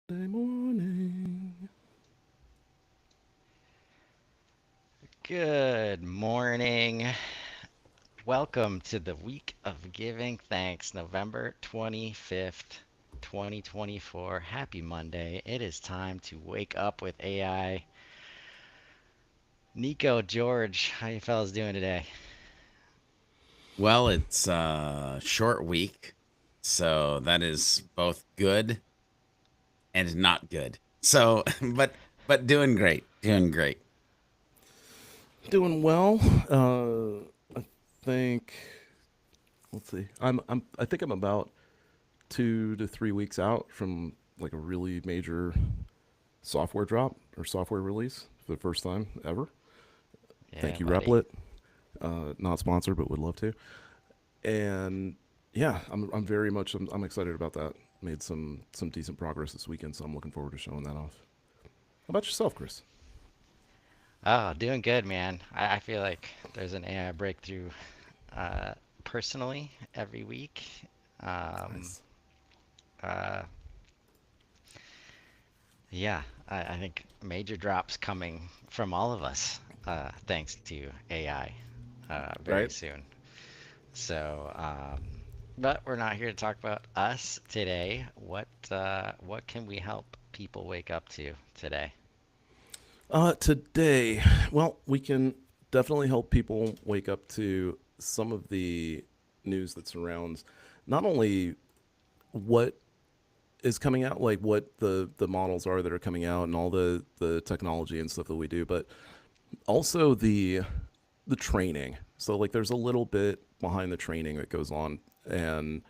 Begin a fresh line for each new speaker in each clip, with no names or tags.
Monday morning.
Good morning. Welcome to the week of giving thanks, November 25th, 2024. Happy Monday. It is time to wake up with AI. Nico, George, how you fellas doing today?
Well, it's a short week, so that is both good and not good. So, but doing great, doing great.
Doing well. I think. Let's see. I think I'm about 2 to 3 weeks out from like a really major software drop or software release for the first time ever.
Yeah,
Thank you,
buddy.
Replit. Not sponsored, but would love to. And yeah, I'm very much I'm excited about that. Made some decent progress this weekend, so I'm looking forward to showing that off. How about yourself, Chris?
Oh, doing good, man. I feel like there's an AI breakthrough uh, personally every week. Um,
Nice.
uh, Yeah, I think major drops coming from all of us, thanks to AI, very
Right?
soon. So, but we're not here to talk about us today. What can we help people wake up to today?
Today, well, we can definitely help people wake up to some of the news that surrounds not only what is coming out, like what the models are that are coming out and all the technology and stuff that we do, but also the training. So like there's a little bit behind the training that goes on and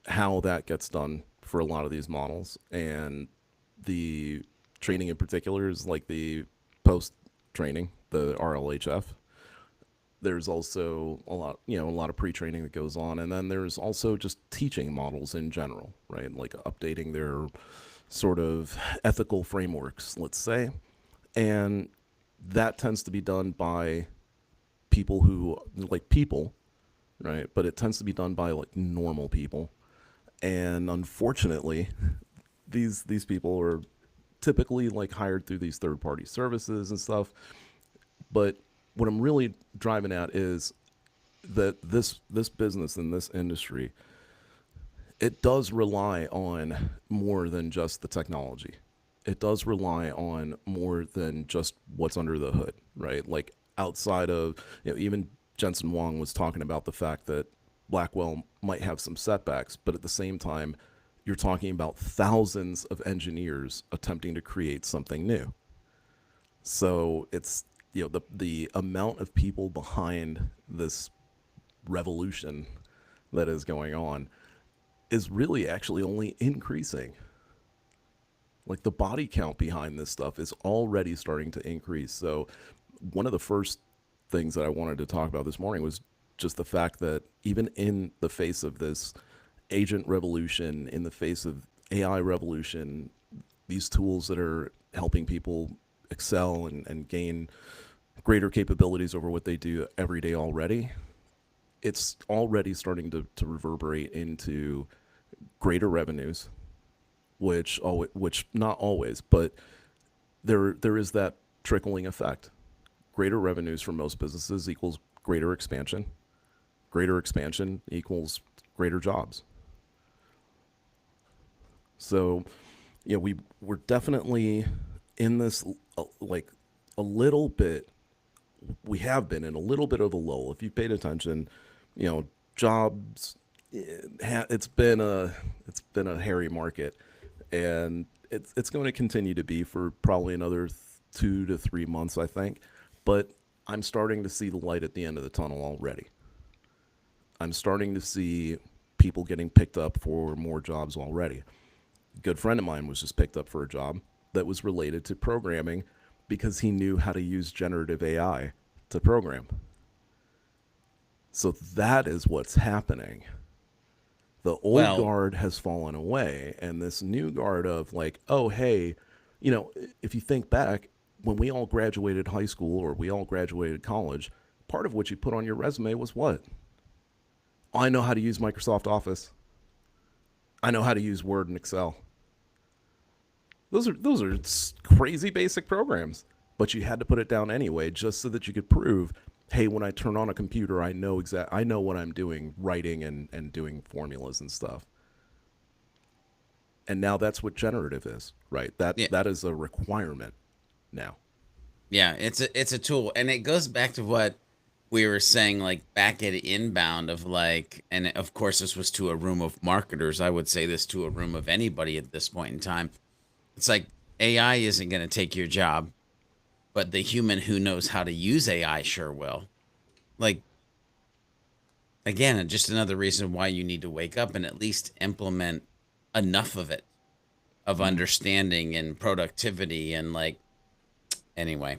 how that gets done for a lot of these models and the training in particular is like the post training, the RLHF. There's also a lot, a lot of pre-training that goes on, and then there's also just teaching models in general, right? Like updating their sort of ethical frameworks, let's say, and that tends to be done by people who like people, right? But it tends to be done by like normal people, and unfortunately, these people are typically like hired through these third party services and stuff. But what I'm really driving at is that this business and this industry, it does rely on more than just the technology. It does rely on more than just what's under the hood, right? Like outside of, even Jensen Wong was talking about the fact that Blackwell might have some setbacks, but at the same time, you're talking about thousands of engineers attempting to create something new. So it's the amount of people behind this revolution that is going on is really actually only increasing. Like the body count behind this stuff is already starting to increase. So one of the first things that I wanted to talk about this morning was just the fact that even in the face of this agent revolution, in the face of AI revolution, these tools that are helping people excel and gain greater capabilities over what they do every day already, it's already starting to reverberate into greater revenues, which not always, but there is that trickling effect. Greater revenues for most businesses equals greater expansion. Greater expansion equals greater jobs. So, we're definitely in this like a little bit. We have been in a little bit of a lull. If you paid attention, jobs. It's been a hairy market, and it's going to continue to be for probably another 2 to 3 months, I think. But I'm starting to see the light at the end of the tunnel already. I'm starting to see people getting picked up for more jobs already. A good friend of mine was just picked up for a job that was related to programming because he knew how to use generative AI to program. So that is what's happening. The old
Well,
guard has fallen away, and this new guard of like, oh, hey, if you think back, when we all graduated high school or we all graduated college, part of what you put on your resume was what? I know how to use Microsoft Office. I know how to use Word and Excel. Those are crazy basic programs, but you had to put it down anyway, just so that you could prove, hey, when I turn on a computer, I know what I'm doing, writing and doing formulas and stuff. And now that's what generative is, right?
Yeah,
That is a requirement now.
yeah, it's a tool, and it goes back to what we were saying, like back at inbound of like, and of course this was to a room of marketers. I would say this to a room of anybody at this point in time. It's like AI isn't going to take your job, but the human who knows how to use AI sure will. Like, again, just another reason why you need to wake up and at least implement enough of it, of
Mm-hmm.
understanding and productivity and like, anyway.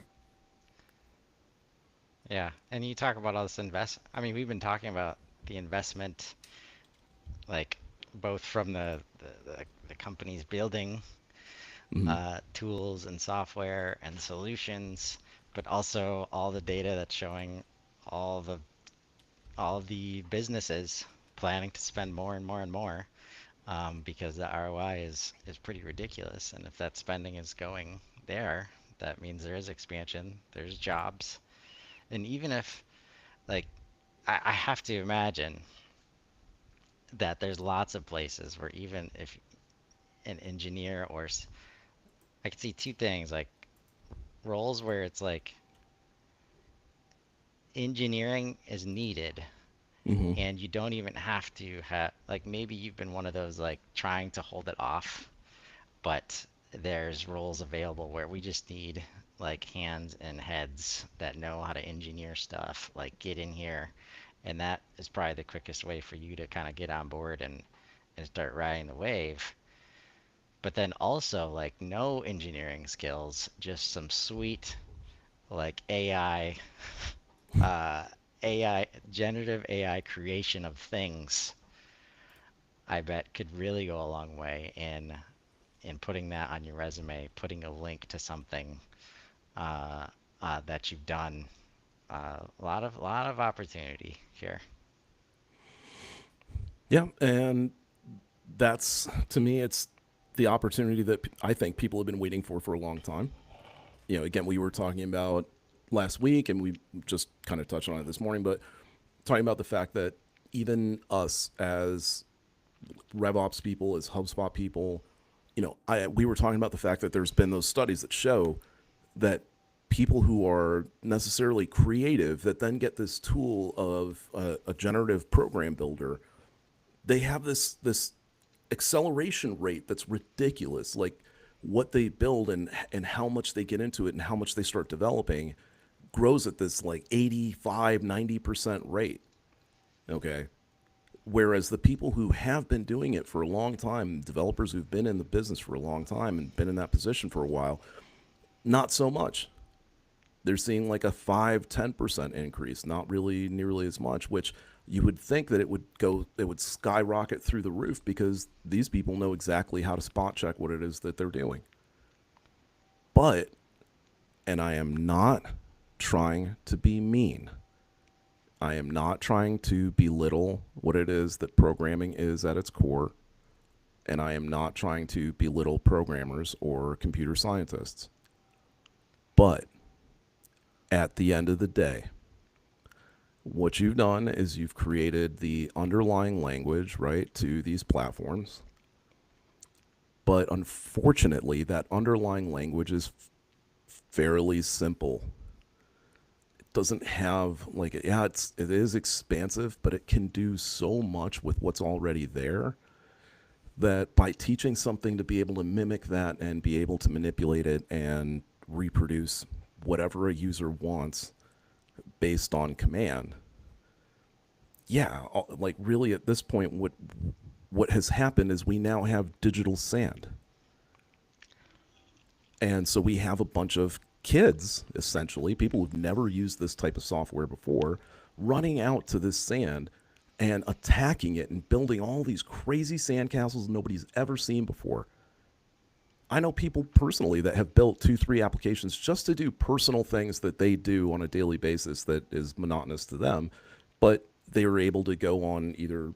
Yeah, and you talk about all this I mean, we've been talking about the investment, like both from the companies building
Mm-hmm.
tools and software and solutions, but also all the data that's showing all the all the businesses planning to spend more and more and more, because the ROI is pretty ridiculous. And if that spending is going there, that means there is expansion, there's jobs, and even if like I have to imagine that there's lots of places where even if an engineer I could see two things, like roles where it's like engineering is needed
Mm-hmm.
and you don't even have to have, like, maybe you've been one of those like trying to hold it off, but there's roles available where we just need like hands and heads that know how to engineer stuff, like get in here, and that is probably the quickest way for you to kind of get on board and start riding the wave. But then also like no engineering skills, just some sweet like uh, AI, generative AI creation of things, I bet could really go a long way in putting that on your resume, putting a link to something uh, that you've done. A lot of opportunity here.
Yeah, and that's to me, it's the opportunity that I think people have been waiting for a long time. Again, we were talking about last week, and we just kind of touched on it this morning, but talking about the fact that even us as RevOps people, as HubSpot people, we were talking about the fact that there's been those studies that show that people who are necessarily creative that then get this tool of a generative program builder, they have this acceleration rate that's ridiculous. Like what they build and how much they get into it and how much they start developing grows at this like 85-90% rate. Okay. Whereas the people who have been doing it for a long time, developers who've been in the business for a long time and been in that position for a while, not so much. They're seeing like a 5-10% increase, not really nearly as much, which you would think that it would skyrocket through the roof because these people know exactly how to spot check what it is that they're doing. But, and I am not trying to be mean, I am not trying to belittle what it is that programming is at its core, and I am not trying to belittle programmers or computer scientists. But at the end of the day, what you've done is you've created the underlying language, right, to these platforms. But unfortunately, that underlying language is fairly simple. It doesn't have like yeah, it is expansive, but it can do so much with what's already there that by teaching something to be able to mimic that and be able to manipulate it and reproduce whatever a user wants based on command, yeah, like really at this point, what has happened is we now have digital sand, and so we have a bunch of kids, essentially people who've never used this type of software before, running out to this sand and attacking it and building all these crazy sandcastles nobody's ever seen before. I know people personally that have built 2, 3 applications just to do personal things that they do on a daily basis that is monotonous to them, but they were able to go on either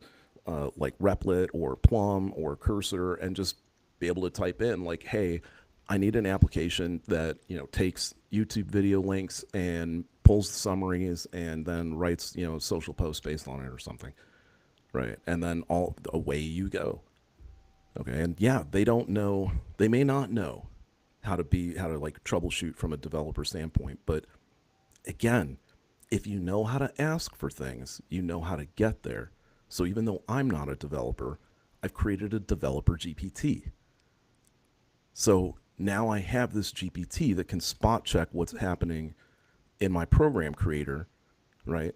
like Replit or Plum or Cursor and just be able to type in like, hey, I need an application that, takes YouTube video links and pulls the summaries and then writes, social posts based on it or something. Right. And then away you go. Okay. And yeah, they may not know how to like troubleshoot from a developer standpoint. But again, if you know how to ask for things, you know how to get there. So even though I'm not a developer, I've created a developer GPT. So now I have this GPT that can spot check what's happening in my program creator, right?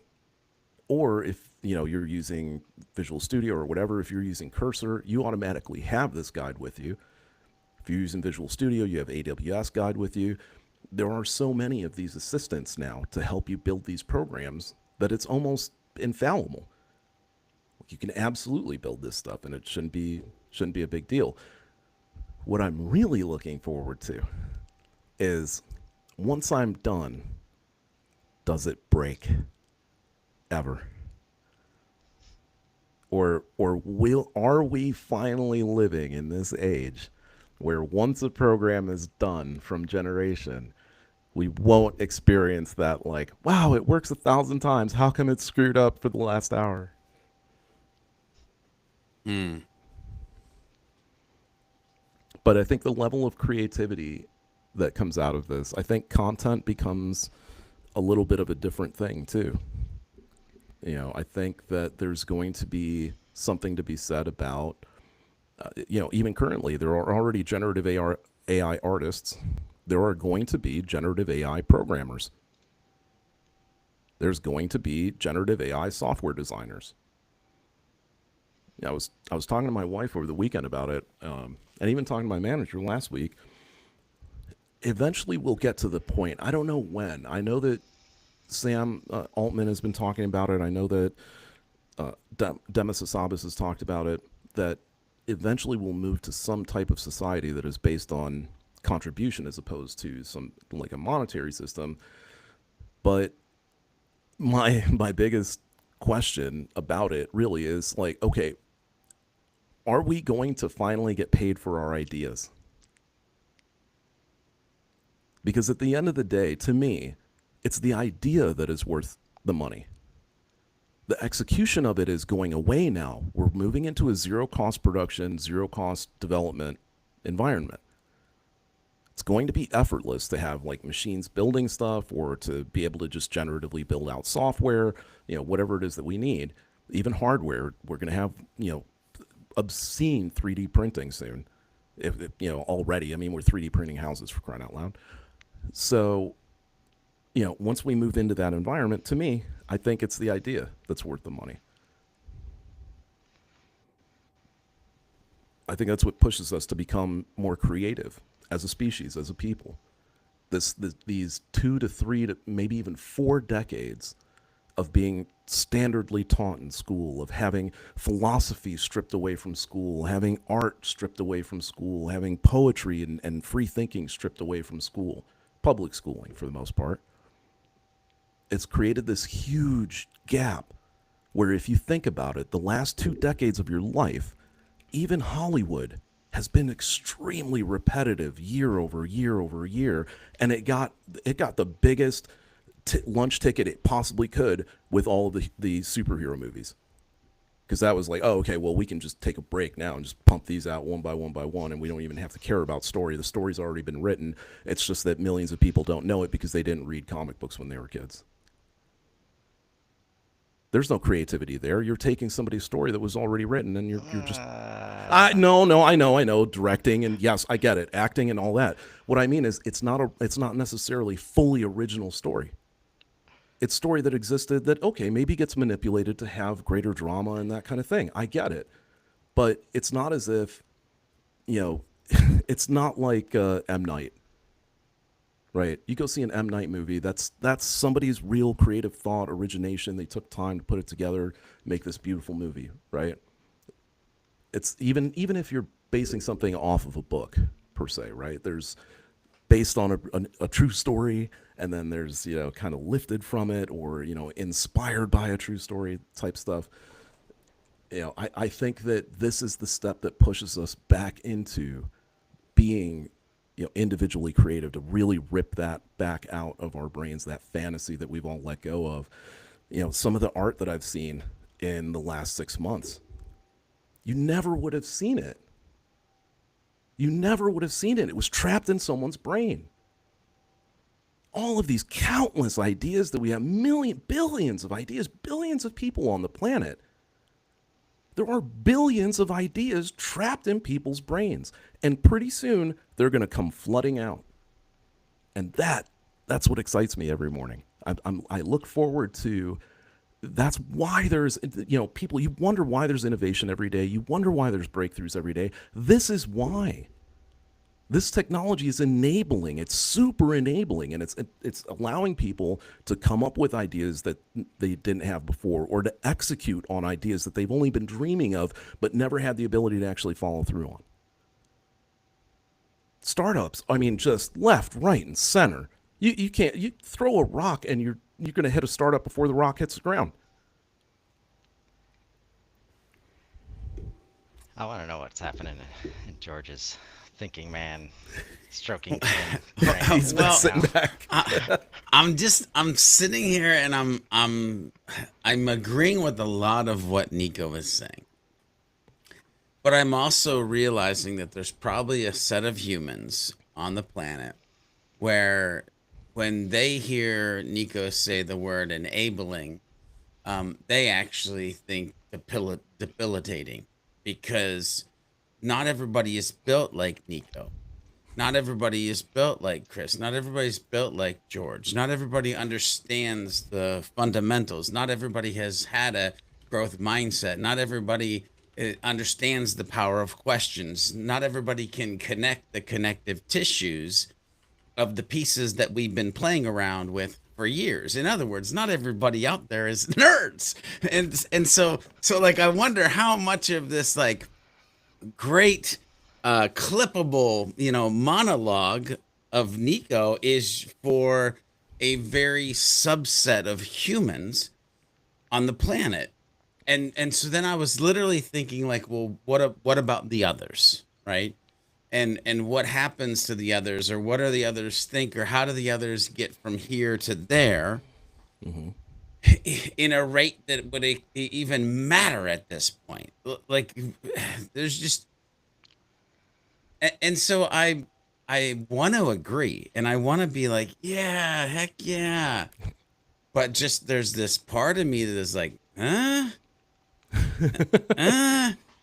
Or if you're using Visual Studio or whatever, if you're using Cursor, you automatically have this guide with you. If you're using Visual Studio, you have AWS guide with you. There are so many of these assistants now to help you build these programs that it's almost infallible. You can absolutely build this stuff, and it shouldn't be a big deal. What I'm really looking forward to is, once I'm done, does it break ever? Or are we finally living in this age where once a program is done from generation, we won't experience that, like, wow, it works 1,000 times. How come it's screwed up for the last hour? But I think the level of creativity that comes out of this, I think content becomes a little bit of a different thing too. I think that there's going to be something to be said about, even currently, there are already generative AI artists. There are going to be generative AI programmers. There's going to be generative AI software designers. I was talking to my wife over the weekend about it, and even talking to my manager last week. Eventually, we'll get to the point. I don't know when. I know that Sam Altman has been talking about it. I know that Demis Hassabis has talked about it, that eventually we'll move to some type of society that is based on contribution as opposed to some like a monetary system. But my biggest question about it really is like, okay, are we going to finally get paid for our ideas? Because at the end of the day, to me, it's the idea that is worth the money. The execution of it is going away now. We're moving into a zero-cost production, zero-cost development environment. It's going to be effortless to have like machines building stuff, or to be able to just generatively build out software, whatever it is that we need. Even hardware, we're going to have, obscene 3D printing soon. If already, I mean, we're 3D printing houses, for crying out loud. So, once we move into that environment, to me, I think it's the idea that's worth the money. I think that's what pushes us to become more creative as a species, as a people. These 2 to 3 to maybe even 4 decades of being standardly taught in school, of having philosophy stripped away from school, having art stripped away from school, having poetry and free thinking stripped away from school, public schooling for the most part. It's created this huge gap where, if you think about it, the last 2 decades of your life, even Hollywood has been extremely repetitive year over year over year, and it got the biggest lunch ticket it possibly could with all of the superhero movies. Because that was like, oh, okay, well, we can just take a break now and just pump these out one by one, and we don't even have to care about story. The story's already been written. It's just that millions of people don't know it because they didn't read comic books when they were kids. There's no creativity there. You're taking somebody's story that was already written, and you're just... No, I know, directing, and yes, I get it, acting and all that. What I mean is, it's not necessarily fully original story. It's story that existed that, okay, maybe gets manipulated to have greater drama and that kind of thing. I get it. But it's not as if, it's not like M. Night, right? You go see an M. Night movie, that's somebody's real creative thought, origination. They took time to put it together, make this beautiful movie, right? It's even if you're basing something off of a book, per se, right? There's based on a true story, and then there's kind of lifted from it, or inspired by a true story type stuff. I think that this is the step that pushes us back into being individually creative, to really rip that back out of our brains, that fantasy that we've all let go of. Some of the art that I've seen in the last 6 months, you never would have seen it. You never would have seen it. It was trapped in someone's brain. All of these countless ideas that we have, billions of ideas, billions of people on the planet. There are billions of ideas trapped in people's brains. And pretty soon, they're going to come flooding out. And that's what excites me every morning. I look forward to, that's why there's, people, you wonder why there's innovation every day. You wonder why there's breakthroughs every day. This is why. This technology is enabling. It's super enabling, and it's allowing people to come up with ideas that they didn't have before, or to execute on ideas that they've only been dreaming of but never had the ability to actually follow through on. Startups, just left, right, and center. You can't, you throw a rock and you're going to hit a startup before the rock hits the ground.
I want to know what's happening in George's thinking man, stroking chin brain.
He's been sitting back.
I'm sitting here and I'm agreeing with a lot of what Nico is saying. But I'm also realizing that there's probably a set of humans on the planet where when they hear Nico say the word enabling, they actually think debilitating, because not everybody is built like Nico. Not everybody is built like Chris. Not everybody's built like George. Not everybody understands the fundamentals. Not everybody has had a growth mindset. Not everybody understands the power of questions. Not everybody can connect the connective tissues of the pieces that we've been playing around with for years. In other words, not everybody out there is nerds. And so like, I wonder how much of this like great clippable, monologue of Nico is for a very subset of humans on the planet. And so then I was literally thinking like, well, what about the others, right? And what happens to the others, or what do the others think, or how do the others get from here to there in a rate that would even matter at this point? Like, there's just, and so I want to agree, and I want to be like, yeah, heck yeah, but just there's this part of me that is like, huh?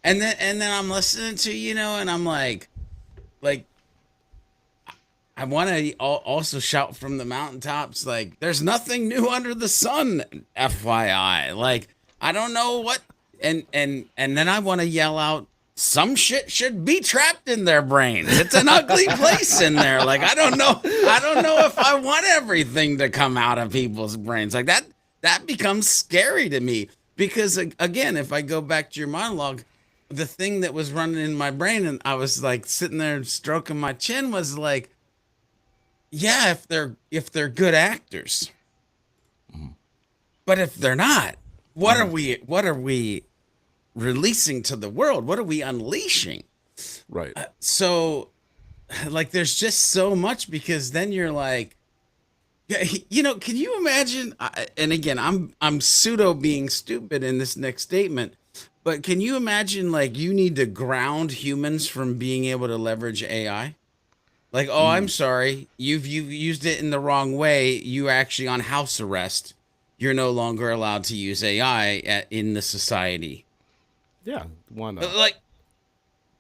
And then I'm listening to, and I'm like I want to also shout from the mountaintops, like, there's nothing new under the sun, FYI. Like, I don't know what, and then I want to yell out, some shit should be trapped in their brains. It's an ugly place in there. Like, I don't know if I want everything to come out of people's brains. Like, that becomes scary to me, because again, if I go back to your monologue, the thing that was running in my brain, and I was like sitting there stroking my chin, was like, yeah, if they're good actors, but if they're not, what are we releasing to the world? What are we unleashing?
Right.
So, like, there's just so much, because then you're like, can you imagine? And again, I'm pseudo being stupid in this next statement, but can you imagine, like, you need to ground humans from being able to leverage AI? Like, oh, I'm sorry, you've used it in the wrong way. You're actually on house arrest. You're no longer allowed to use AI in the society.
Yeah, why not?
Like,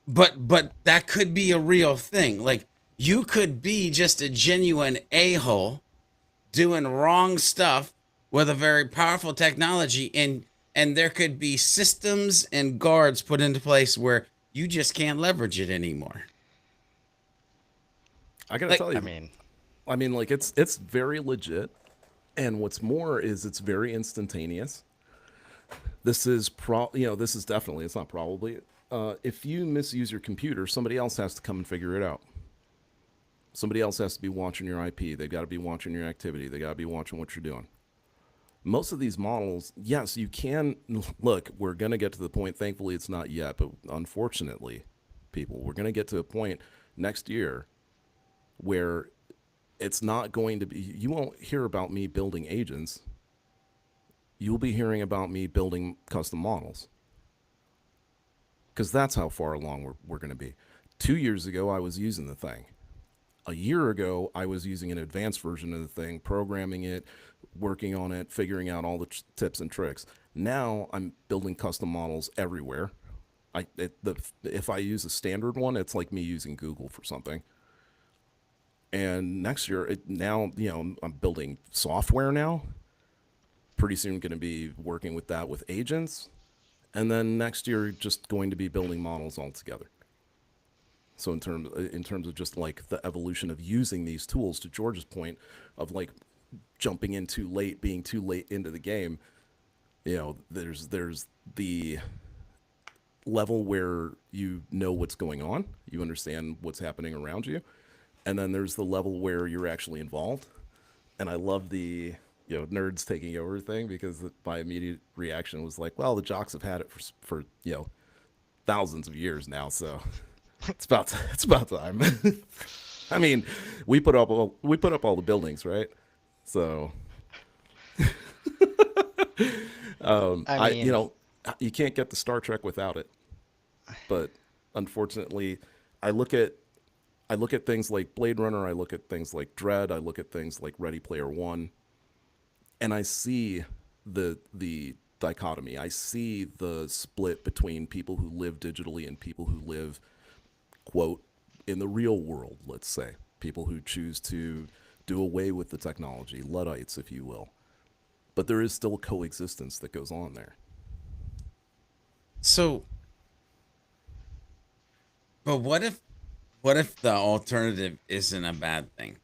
but that could be a real thing. Like, you could be just a genuine a-hole doing wrong stuff with a very powerful technology, and there could be systems and guards put into place where you just can't leverage it anymore.
I gotta tell you, I mean, like, it's very legit, and what's more is it's very instantaneous. This is this is definitely, it's not probably. If you misuse your computer, somebody else has to come and figure it out. Somebody else has to be watching your IP. They've got to be watching your activity. They got to be watching what you're doing. Most of these models, yes, you can look. We're gonna get to the point. Thankfully, it's not yet, but unfortunately, people, we're gonna get to a point next year where it's not going to be, you won't hear about me building agents. You'll be hearing about me building custom models because that's how far along we're going to be. 2 years ago, I was using the thing. A year ago, I was using an advanced version of the thing, programming it, working on it, figuring out all the tips and tricks. Now I'm building custom models everywhere. If I use a standard one, it's like me using Google for something. And next year, now I'm building software now. Pretty soon, going to be working with that with agents, and then next year, just going to be building models altogether. So in terms of just like the evolution of using these tools, to George's point of like jumping in too late, being too late into the game, there's the level where you know what's going on, you understand what's happening around you, and then there's the level where you're actually involved. And I love the nerds taking over thing because my immediate reaction was like, well, the jocks have had it for thousands of years now, so it's about time. I mean, we put up all the buildings, right? So
I
I
mean,
you can't get the Star Trek without it. But unfortunately, I look at I look at things like Blade Runner, I look at things like Dread, I look at things like Ready Player One, and I see the dichotomy. I see the split between people who live digitally and people who live, quote, in the real world, let's say. People who choose to do away with the technology, Luddites, if you will. But there is still coexistence that goes on there.
So, but what if the alternative isn't a bad thing?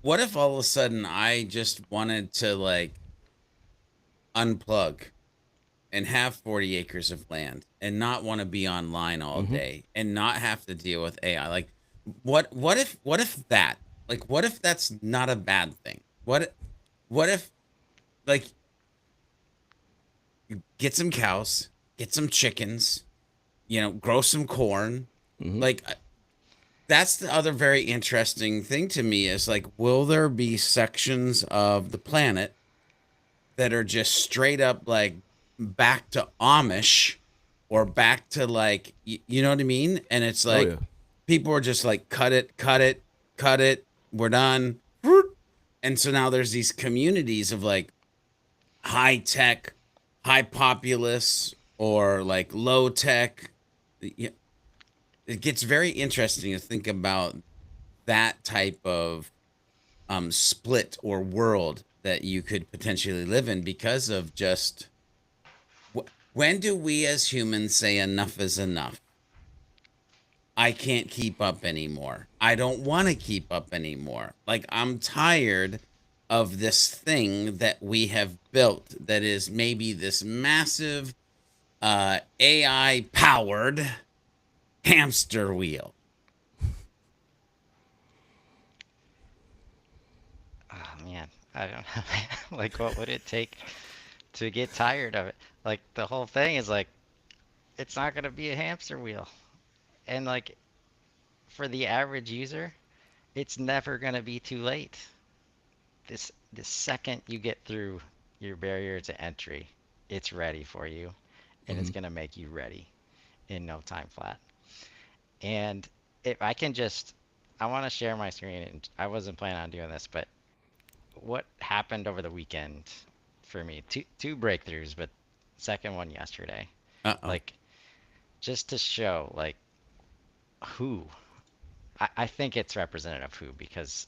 What if all of a sudden I just wanted to like unplug and have 40 acres of land and not want to be online all
Mm-hmm.
day and not have to deal with AI? Like what if that? Like what if that's not a bad thing? What if like you get some cows, get some chickens, grow some corn.
Mm-hmm.
Like that's the other very interesting thing to me is like will there be sections of the planet that are just straight up like back to Amish or back to like you know what I mean? And it's
Oh
like
yeah.
people are just like cut it, cut it, cut it. We're done. And so now there's these communities of like high tech, high populace, or like low tech. It gets very interesting to think about that type of split or world that you could potentially live in because of just when do we as humans say enough is enough? I can't keep up anymore. I don't want to keep up anymore. Like, I'm tired of this thing that we have built that is maybe this massive AI powered hamster wheel.
oh man, I don't know. Like, what would it take to get tired of it? Like, the whole thing is like, it's not gonna be a hamster wheel. And like, for the average user, it's never gonna be too late. The second you get through your barrier to entry, it's ready for you, and
Mm-hmm.
it's gonna make you ready in no time flat. And if I can just, I want to share my screen, and I wasn't planning on doing this, but what happened over the weekend for me? Two breakthroughs, but second one yesterday.
Uh oh.
Like, just to show like who I think it's representative of who, because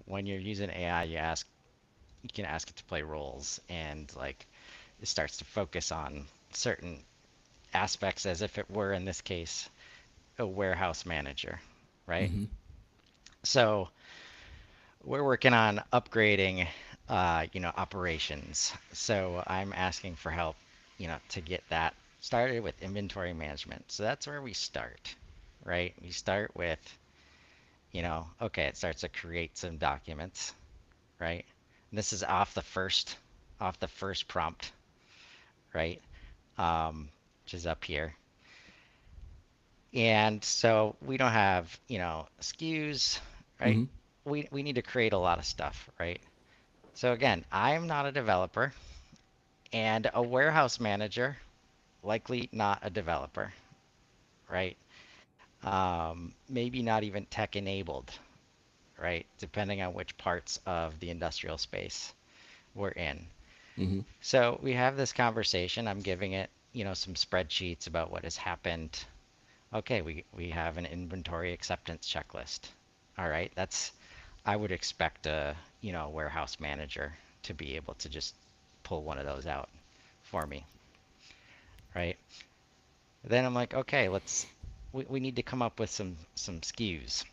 when you're using AI, you can ask it to play roles, and like it starts to focus on certain aspects as if it were, in this case, a warehouse manager, right?
Mm-hmm.
So we're working on upgrading, operations. So I'm asking for help, to get that started with inventory management. So that's where we start, right? We start with, okay, it starts to create some documents, right? And this is off the first prompt, right? Which is up here. And so we don't have, SKUs, right?
Mm-hmm.
We need to create a lot of stuff, right? So again, I'm not a developer, and a warehouse manager, likely not a developer, right? Maybe not even tech enabled, right? Depending on which parts of the industrial space we're in.
Mm-hmm.
So we have this conversation. I'm giving it, some spreadsheets about what has happened. Okay, we have an inventory acceptance checklist. All right, I would expect a, warehouse manager to be able to just pull one of those out for me, right? Then I'm like, okay, we need to come up with some SKUs,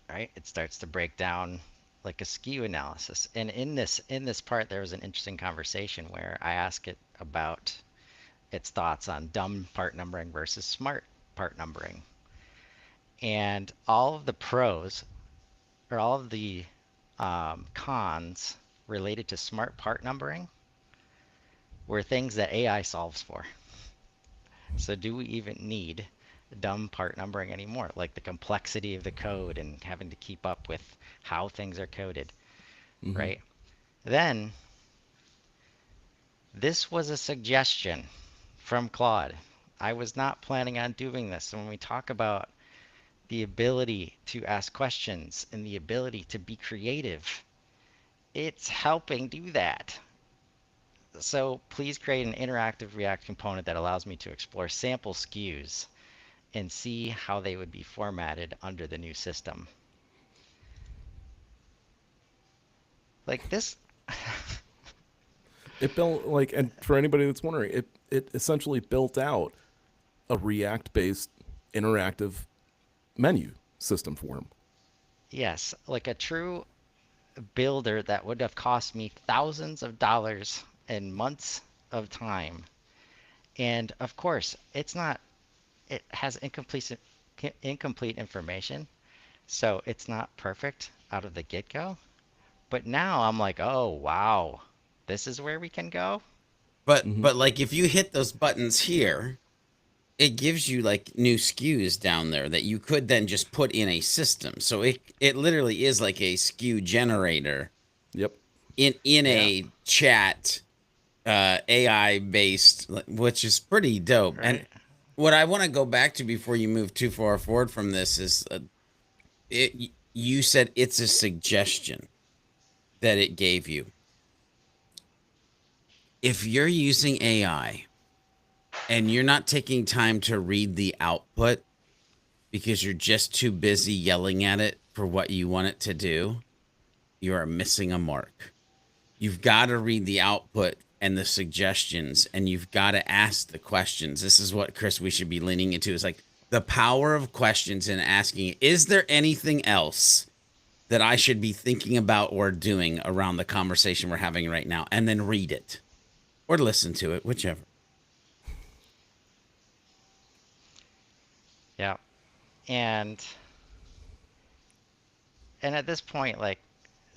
right? It starts to break down like a SKU analysis. And in this part, there was an interesting conversation where I asked it about its thoughts on dumb part numbering versus smart part numbering. And all of the pros or all of the cons related to smart part numbering were things that AI solves for. So do we even need dumb part numbering anymore? Like the complexity of the code and having to keep up with how things are coded,
Mm-hmm.
right? Then this was a suggestion from Claude. I was not planning on doing this. And when we talk about the ability to ask questions and the ability to be creative, it's helping do that. So please create an interactive React component that allows me to explore sample SKUs and see how they would be formatted under the new system. Like this.
It built like, and for anybody that's wondering, it essentially built out a React based interactive menu system for him.
Yes, like a true builder that would have cost me thousands of dollars and months of time. And of course, it has incomplete information, so it's not perfect out of the get-go. But now I'm like, oh wow, this is where we can go.
Mm-hmm.
But like if you hit those buttons here, it gives you like new SKUs down there that you could then just put in a system. So it literally is like a SKU generator
Yep.
in
Yeah,
a chat AI based, which is pretty dope. And
right.
what I want to go back to before you move too far forward from this is you said it's a suggestion that it gave you. If you're using AI and you're not taking time to read the output because you're just too busy yelling at it for what you want it to do, you are missing a mark. You've got to read the output and the suggestions, and you've got to ask the questions. This is what, Chris, we should be leaning into, is like the power of questions and asking, is there anything else that I should be thinking about or doing around the conversation we're having right now? And then read it or listen to it, whichever.
Yeah. And and at this point, like,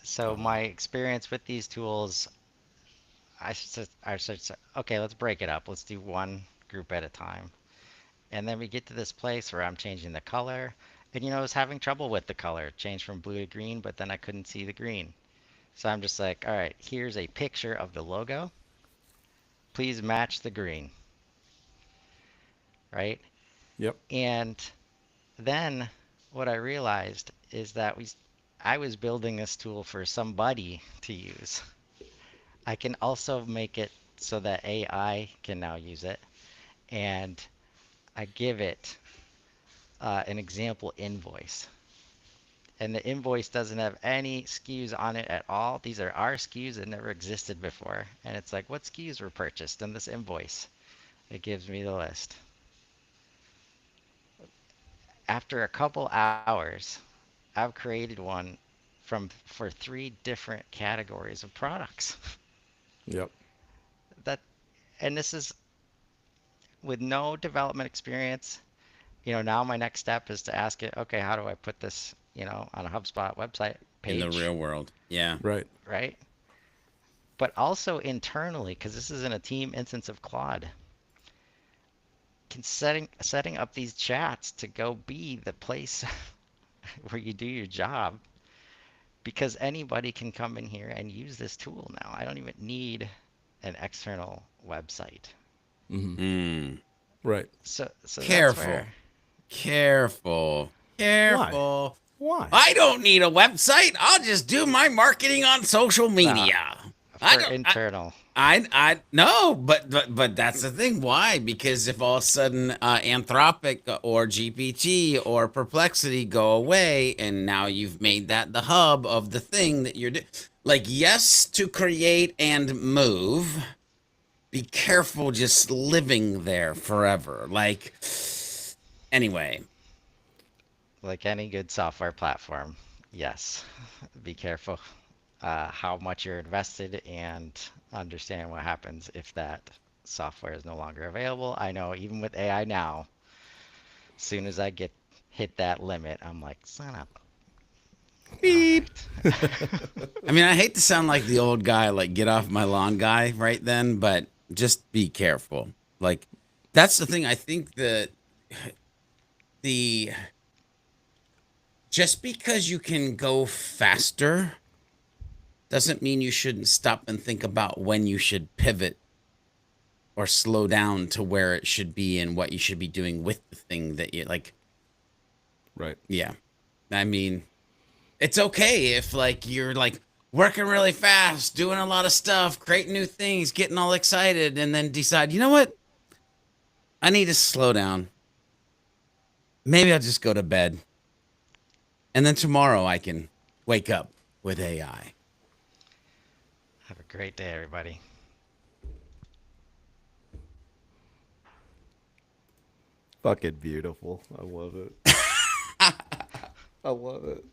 so my experience with these tools, I should say, okay, let's break it up. Let's do one group at a time. And then we get to this place where I'm changing the color. And I was having trouble with the color. It changed from blue to green, but then I couldn't see the green. So I'm just like, all right, here's a picture of the logo. Please match the green, right?
Yep.
And then what I realized is that I was building this tool for somebody to use. I can also make it so that AI can now use it. And I give it an example invoice. And the invoice doesn't have any SKUs on it at all. These are our SKUs that never existed before. And it's like, what SKUs were purchased in this invoice? It gives me the list. After a couple hours, I've created one for three different categories of products.
Yep.
That and this is with no development experience. Now my next step is to ask it, okay, how do I put this, on a HubSpot website
In the
page,
real world. Yeah.
Right.
right? But also internally, because this is in a team instance of Claude. setting up these chats to go be the place where you do your job, because anybody can come in here and use this tool now. I don't even need an external website.
Mm-hmm.
Mm.
Right.
So that's
Careful.
where
Careful.
Why?
Careful.
Why?
I don't need a website. I'll just do my marketing on social
uh,
media. I
for
don't.
internal.
I no, but that's the thing. Why? Because if all of a sudden Anthropic or GPT or Perplexity go away, and now you've made that the hub of the thing that you're doing. Like, yes, to create and move. Be careful just living there forever. Like, anyway,
Like any good software platform, yes, be careful how much you're invested and understand what happens if that software is no longer available. I know even with AI now, as soon as I get hit that limit, I'm like, son of a... All
beep.
right.
I mean, I hate to sound like the old guy, like get off my lawn guy right then, but just be careful. Like, that's the thing. I think that the just because you can go faster doesn't mean you shouldn't stop and think about when you should pivot or slow down to where it should be and what you should be doing with the thing that you like.
Right.
Yeah. I mean, it's okay if like you're like working really fast, doing a lot of stuff, creating new things, getting all excited, and then decide, you know what? I need to slow down. Maybe I'll just go to bed. And then tomorrow I can wake up with AI.
Have a great day, everybody.
Fucking beautiful. I love it. I love it.